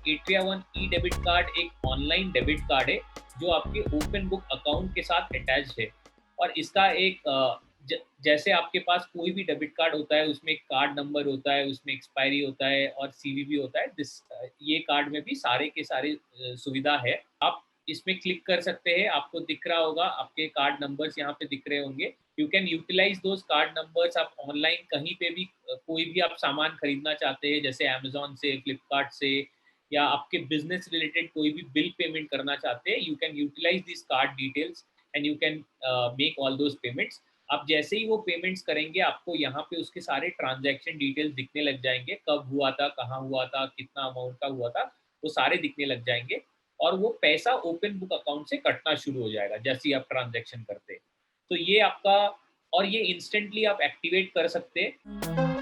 AtriaOne e-डेबिट card एक online debit card है जो आपके ओपन बुक अकाउंट के साथ अटैच्ड है। और इसका एक जैसे आपके पास कोई भी डेबिट कार्ड होता है उसमें एक कार्ड नंबर होता है, उसमें एक्सपायरी होता है और सीवीवी होता है। ये कार्ड में भी सारे के सारे सुविधा है। आप इसमें क्लिक कर सकते हैं, आपको दिख रहा होगा, आपके कार्ड नंबर्स यहाँ पे दिख रहे होंगे। You can utilize those card numbers. आप ऑनलाइन कहीं पे भी कोई भी आप सामान खरीदना चाहते हैं, जैसे अमेजोन से, फ्लिपकार्ट से, या आपके बिजनेस रिलेटेड कोई भी बिल पेमेंट करना चाहते हैं, you can utilize this card details and you can make all those payments. आप जैसे ही वो पेमेंट्स करेंगे, आपको यहाँ पे उसके सारे ट्रांजैक्शन डिटेल्स दिखने लग जाएंगे, कब हुआ था, कहाँ हुआ था, कितना अमाउंट का हुआ था, वो सारे दिखने लग जाएंगे। और वो पैसा ओपन बुक अकाउंट से कटना शुरू हो जाएगा जैसे ही आप ट्रांजैक्शन करते हैं। तो ये आपका, और ये इंस्टेंटली आप एक्टिवेट कर सकते हैं।